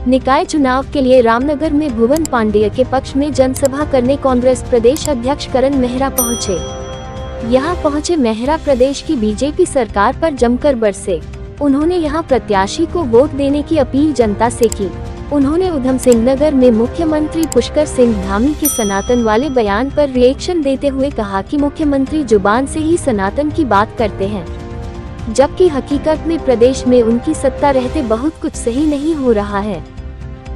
निकाय चुनाव के लिए रामनगर में भुवन पांडेय के पक्ष में जनसभा करने कांग्रेस प्रदेश अध्यक्ष करण मेहरा पहुंचे। यहां पहुंचे मेहरा प्रदेश की बीजेपी सरकार पर जमकर बरसे। उन्होंने यहां प्रत्याशी को वोट देने की अपील जनता से की। उन्होंने उधम सिंह नगर में मुख्यमंत्री पुष्कर सिंह धामी के सनातन वाले बयान पर रिएक्शन देते हुए कहा कि मुख्यमंत्री जुबान से ही सनातन की बात करते हैं, जबकि हकीकत में प्रदेश में उनकी सत्ता रहते बहुत कुछ सही नहीं हो रहा है।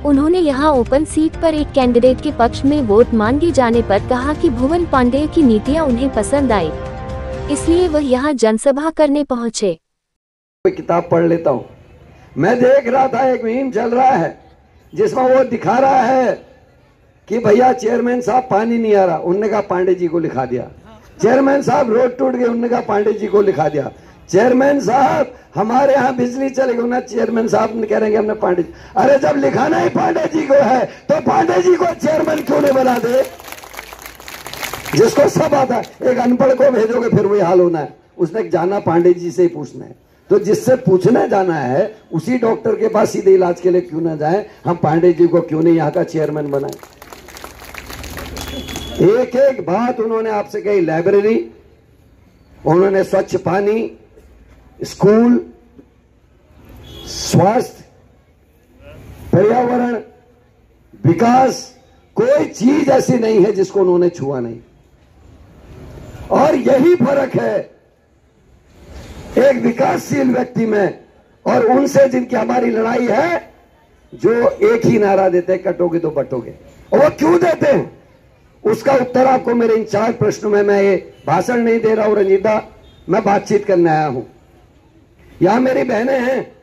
उन्होंने यहां ओपन सीट पर एक कैंडिडेट के पक्ष में वोट मांगे जाने पर कहा कि भुवन पांडेय की नीतियां उन्हें पसंद आई, इसलिए वह यहां जनसभा करने पहुंचे। कोई किताब पढ़ लेता हूं। मैं देख रहा था एक मुहिम चल रहा है जिसमें वो दिखा रहा है कि भैया चेयरमैन साहब पानी नहीं आ रहा, उनने कहा पांडे जी को लिखा दिया। चेयरमैन साहब रोड टूट गए, उनने कहा पांडे जी को लिखा दिया। चेयरमैन साहब हमारे यहाँ बिजली चलेगी ना, चेयरमैन साहब ने कह रहे हैं हमने पांडे जी। अरे जब लिखाना ही पांडे जी को है तो पांडे जी को चेयरमैन क्यों नहीं बना दे, जिसको सब आता है। एक अनपढ़ को भेजोगे फिर वही हाल होना है। उसने जाना पांडे जी से ही पूछना है, तो जिससे पूछने जाना है उसी डॉक्टर के पास सीधे इलाज के लिए क्यों ना जाए। हम पांडे जी को क्यों नहीं यहाँ का चेयरमैन बनाए। एक एक बात उन्होंने आपसे कही। लाइब्रेरी, उन्होंने स्वच्छ पानी, स्कूल, स्वास्थ्य, पर्यावरण, विकास, कोई चीज ऐसी नहीं है जिसको उन्होंने छुआ नहीं। और यही फर्क है एक विकासशील व्यक्ति में और उनसे जिनकी हमारी लड़ाई है, जो एक ही नारा देते हैं, कटोगे तो बटोगे। और वो क्यों देते हैं उसका उत्तर आपको मेरे इन 4 प्रश्नों में, मैं ये भाषण नहीं दे रहा हूं रंजीता, मैं बातचीत करने आया हूं। यहां मेरी बहनें हैं,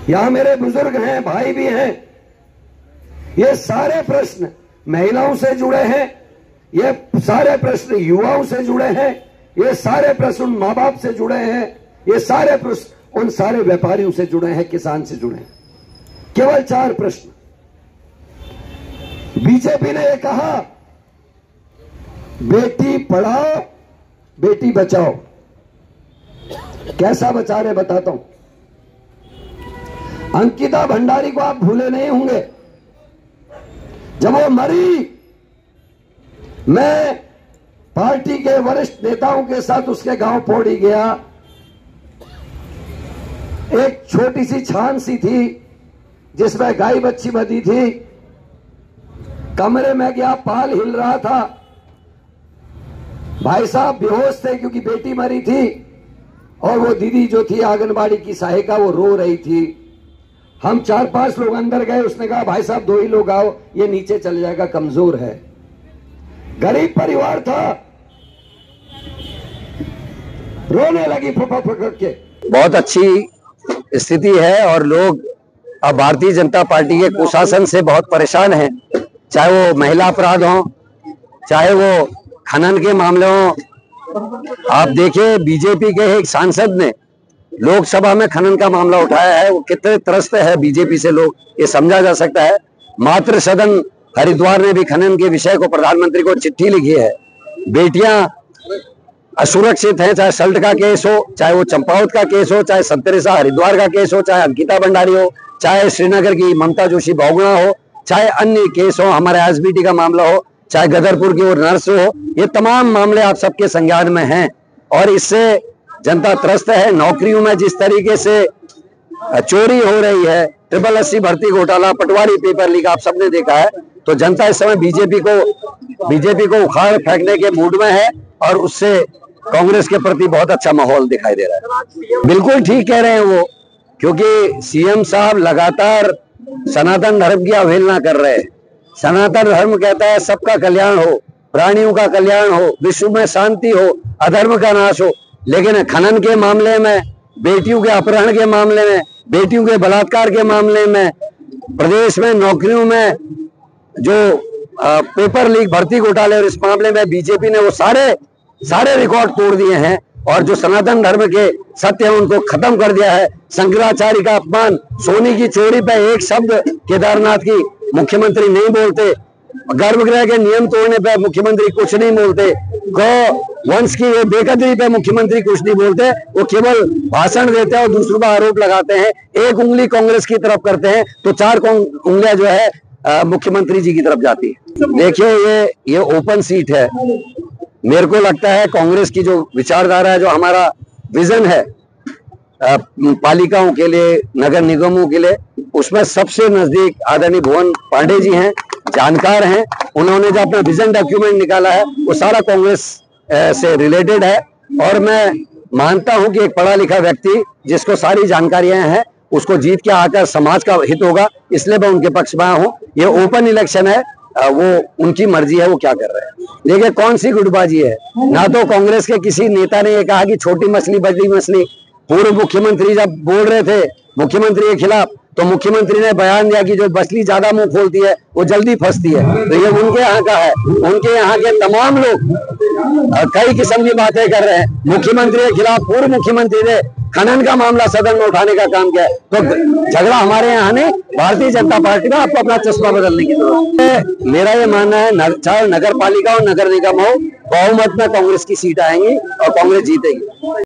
यहां मेरे बुजुर्ग हैं, भाई भी हैं। ये सारे प्रश्न महिलाओं से जुड़े हैं, ये सारे प्रश्न युवाओं से जुड़े हैं, ये सारे प्रश्न मां बाप से जुड़े हैं, ये सारे प्रश्न उन सारे व्यापारियों से जुड़े हैं, किसान से जुड़े हैं। केवल 4 प्रश्न। बीजेपी ने यह कहा बेटी पढ़ाओ बेटी बचाओ। कैसा बचा रहे बताता हूं। अंकिता भंडारी को आप भूले नहीं होंगे। जब वो मरी, मैं पार्टी के वरिष्ठ नेताओं के साथ उसके गांव पौड़ी गया। एक छोटी सी छान सी थी जिसमें गाय बच्ची बंधी थी। कमरे में गया, पाल हिल रहा था। भाई साहब बेहोश थे क्योंकि बेटी मरी थी, और वो दीदी जो थी आंगनबाड़ी की सहायिका, वो रो रही थी। हम 4-5 लोग अंदर गए। उसने कहा भाई साहब 2 ही लोग आओ, ये नीचे चले जाएगा, कमजोर है। गरीब परिवार था, रोने लगी फुफा फुफा के। बहुत अच्छी स्थिति है और लोग अब भारतीय जनता पार्टी के कुशासन से बहुत परेशान हैं। चाहे वो महिला अपराध हो, चाहे वो खनन के मामले हो। आप देखिए बीजेपी के एक सांसद ने लोकसभा में खनन का मामला उठाया है। वो कितने त्रस्त है बीजेपी से, लोग ये समझा जा सकता है। मातृ सदन हरिद्वार ने भी खनन के विषय को प्रधानमंत्री को चिट्ठी लिखी है। बेटियां असुरक्षित हैं, चाहे सल्ट का केस हो, चाहे वो चंपावत का केस हो, चाहे सत्तरेसा हरिद्वार का केस हो, चाहे अंकिता भंडारी हो, चाहे श्रीनगर की ममता जोशी बहुगुणा हो, चाहे अन्य केस हो, हमारे एसबीटी का मामला हो, चाहे गदरपुर की वो नर्स हो। ये तमाम मामले आप सबके संज्ञान में हैं और इससे जनता त्रस्त है। नौकरियों में जिस तरीके से चोरी हो रही है, 8088 भर्ती घोटाला, पटवारी पेपर लीक, आप सबने देखा है। तो जनता इस समय बीजेपी को उखाड़ फेंकने के मूड में है और उससे कांग्रेस के प्रति बहुत अच्छा माहौल दिखाई दे रहा है। बिल्कुल ठीक कह रहे हैं वो, क्योंकि सीएम साहब लगातार सनातन धर्म की अवहेलना कर रहे हैं। सनातन धर्म कहता है सबका कल्याण हो, प्राणियों का कल्याण हो, विश्व में शांति हो, अधर्म का नाश हो। लेकिन खनन के मामले में, बेटियों के अपहरण के मामले में, बेटियों के बलात्कार के मामले में, प्रदेश में नौकरियों में जो पेपर लीक, भर्ती घोटाले, और इस मामले में बीजेपी ने वो सारे रिकॉर्ड तोड़ दिए हैं और जो सनातन धर्म के सत्य है उनको खत्म कर दिया है। शंकराचार्य का अपमान, सोने की चोरी पे एक शब्द केदारनाथ की मुख्यमंत्री नहीं बोलते। गर्भगृह के नियम तोड़ने पे मुख्यमंत्री कुछ नहीं बोलते, गौ वंश की बेकदरी पे मुख्यमंत्री कुछ नहीं बोलते, वो केवल भाषण देते हैं और दूसरों पर आरोप लगाते हैं। एक उंगली कांग्रेस की तरफ करते हैं तो 4 उंगलियां जो है मुख्यमंत्री जी की तरफ जाती है। देखिए ये ओपन सीट है। मेरे को लगता है कांग्रेस की जो विचारधारा है, जो हमारा विजन है पालिकाओं के लिए, नगर निगमों के लिए, उसमें सबसे नजदीक आदरणीय भुवन पांडे जी हैं, जानकार हैं। उन्होंने जो अपना विजन डॉक्यूमेंट निकाला है वो सारा कांग्रेस से रिलेटेड है और मैं मानता हूं कि एक पढ़ा लिखा व्यक्ति जिसको सारी जानकारियां हैं उसको जीत के आकर समाज का हित होगा, इसलिए मैं उनके पक्ष में हूं। ये ओपन इलेक्शन है, वो उनकी मर्जी है वो क्या कर रहे हैं। देखिए कौन सी गुटबाजी है, ना तो कांग्रेस के किसी नेता ने ये कहा कि छोटी मछली बड़ी मछली। पूर्व मुख्यमंत्री जब बोल रहे थे मुख्यमंत्री के खिलाफ तो मुख्यमंत्री ने बयान दिया कि जो मछली ज्यादा मुंह खोलती है वो जल्दी फंसती है। तो ये उनके यहाँ का है। उनके यहाँ के तमाम लोग कई किस्म की बातें कर रहे हैं। मुख्यमंत्री के खिलाफ पूर्व मुख्यमंत्री ने खनन का मामला सदन में उठाने का काम किया है। तो झगड़ा हमारे यहाँ नहीं, भारतीय जनता पार्टी में आपको अपना चश्मा बदलने की जरूरत है। मेरा ये मानना है चाहे नगर पालिका और नगर निगम हो, बहुमत में कांग्रेस की सीट आएंगी और कांग्रेस जीतेगी।